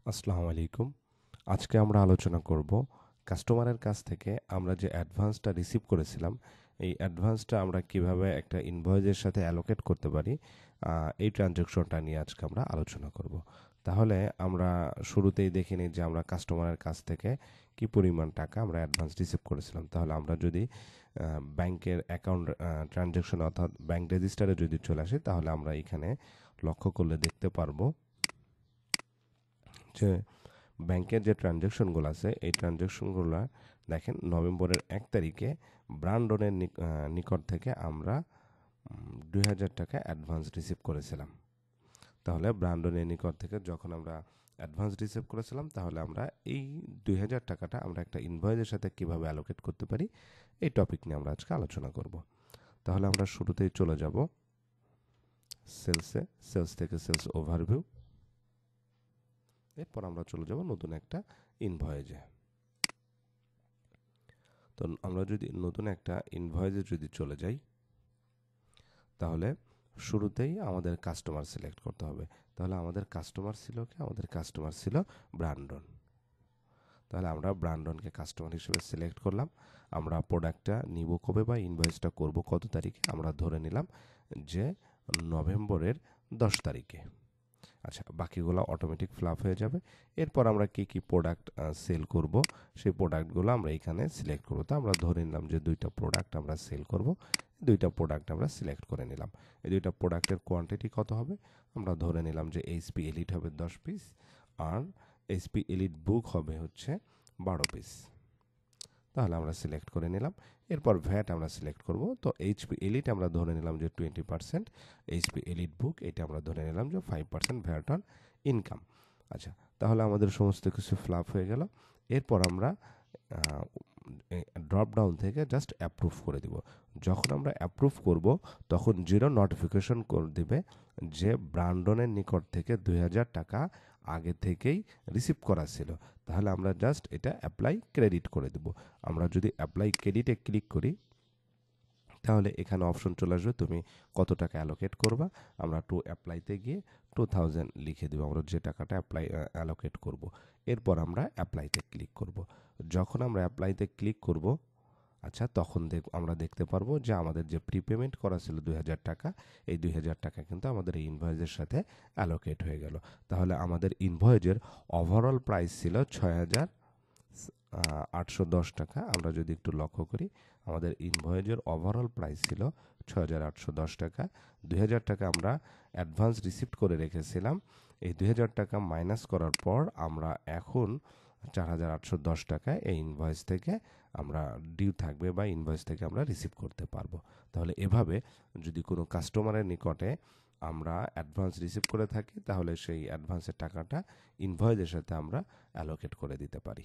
আসসালামু আলাইকুম। আজকে আমরা আলোচনা করব কাস্টমারের কাছ থেকে আমরা যে অ্যাডভান্সটা রিসিভ করেছিলাম, এই অ্যাডভান্সটা আমরা কিভাবে একটা ইনভয়েসের সাথে অ্যালোকেট করতে পারি। এই ট্রানজ্যাকশনটা নিয়ে আজকে আমরা আলোচনা করব। তাহলে আমরা শুরুতেই দেখে নিই যে আমরা কাস্টমারের কাছ থেকে কি পরিমাণ টাকা আমরা অ্যাডভান্স রিসিভ করেছিলাম। তাহলে আমরা যদি ব্যাংকের অ্যাকাউন্ট ট্রানজ্যাকশন অর্থাৎ ব্যাংক রেজিস্টারে যদি চলে আসি, তাহলে আমরা এখানে লক্ষ্য করলে দেখতে পারবো যে ব্যাংকের যে ট্রানজ্যাকশনগুলো আছে এই ট্রানজ্যাকশনগুলো দেখেন নভেম্বরের 1 তারিখে ব্রান্ডনের নিকট থেকে আমরা 2000 টাকা অ্যাডভান্স রিসিভ করেছিলাম। তাহলে ব্রান্ডনের নিকট থেকে যখন আমরা অ্যাডভান্স রিসিভ করেছিলাম, তাহলে আমরা এই 2000 টাকাটা আমরা একটা ইনভয়েসের সাথে কিভাবে অ্যালোকেট করতে পারি, এই টপিক নিয়ে আমরা আজকে আলোচনা করব। তাহলে আমরা শুরুতেই চলে যাব সেলস থেকে সেলস ওভারভিউ। এরপর আমরা চলে যাব নতুন একটা ইনভয়েসে। তো আমরা যদি নতুন একটা ইনভয়েসে যদি চলে যাই, তাহলে শুরুতেই আমাদের কাস্টমার সিলেক্ট করতে হবে। তাহলে আমাদের কাস্টমার ছিল কি? আমাদের কাস্টমার ছিল ব্রান্ডন। তাহলে আমরা ব্রান্ডনকে কাস্টমার হিসেবে সিলেক্ট করলাম। আমরা প্রোডাক্টটা নিব কবে বা ইনভয়েসটা করব কত তারিখে? আমরা ধরে নিলাম যে নভেম্বরের 10 তারিখে। আচ্ছা, বাকিগুলো অটোমেটিক ফ্লাপ হয়ে যাবে। এরপর আমরা কি কি প্রোডাক্ট সেল করব, সেই প্রোডাক্টগুলো আমরা এখানে সিলেক্ট করব। তো আমরা ধরে নিলাম যে 2টা প্রোডাক্ট আমরা সেল করব। 2টা প্রোডাক্ট আমরা সিলেক্ট করে নিলাম। এই 2টা প্রোডাক্টের কোয়ান্টিটি কত হবে? আমরা ধরে নিলাম যে এইচপি এলিট হবে 10 পিস, আর এইচপি এলিট বুক হবে হচ্ছে 12 পিস। তাহলে আমরা সিলেক্ট করে নিলাম। এরপর ভ্যাট আমরা সিলেক্ট করব। তো এইচপি এলিট আমরা ধরে নিলাম যে 20%, এইচপি এলিট বুক এটা আমরা ধরে নিলাম যে 5% ভ্যাট অন ইনকাম। আচ্ছা, তাহলে আমাদের সমস্ত কিছু ফ্লাপ হয়ে গেল। এরপর আমরা ড্রপ ডাউন থেকে জাস্ট অ্যাপ্রুভ করে দিব। যখন আমরা অ্যাপ্রুভ করব, তখন জিরো নোটিফিকেশন করে দিবে যে ব্রান্ডনের নিকট থেকে 2000 টাকা আগে থেকেই রিসিভ করা ছিল। তাহলে আমরা জাস্ট এটা অ্যাপ্লাই ক্রেডিট করে দেব। আমরা যদি অ্যাপ্লাই ক্রেডিটে ক্লিক করি, তাহলে এখানে অপশন চলে আসবে তুমি কত টাকা অ্যালোকেট করবা। আমরা টু অ্যাপ্লাইতে গিয়ে 2000 লিখে দেবো, আমরা যে টাকাটা অ্যালোকেট করব। এরপর আমরা অ্যাপ্লাইতে ক্লিক করব। যখন আমরা অ্যাপ্লাইতে ক্লিক করব, আচ্ছা, তখন আমরা দেখতে পারবো যে আমাদের যে প্রিপেমেন্ট করা ছিল 2000 টাকা, এই 2000 টাকা কিন্তু আমাদের এই ইনভয়েসের সাথে অ্যালোকেট হয়ে গেল। তাহলে আমাদের ইনভয়েসের ওভারঅল প্রাইস ছিল 6810 টাকা। আমরা যদি একটু লক্ষ্য করি, আমাদের ইনভয়েসের ওভারঅল প্রাইস ছিল 6810 টাকা। 2000 টাকা আমরা অ্যাডভান্স রিসিভ করে রেখেছিলাম। এই 2000 টাকা মাইনাস করার পর আমরা এখন 4810 টাকা এই ইনভয়েস থেকে আমরা ডিউ থাকবে বা ইনভয়েস থেকে আমরা রিসিভ করতে পারবো। তাহলে এভাবে যদি কোনো কাস্টমারের নিকটে আমরা অ্যাডভান্স রিসিভ করে থাকি, তাহলে সেই অ্যাডভান্সের টাকাটা ইনভয়েসের সাথে আমরা অ্যালোকেট করে দিতে পারি।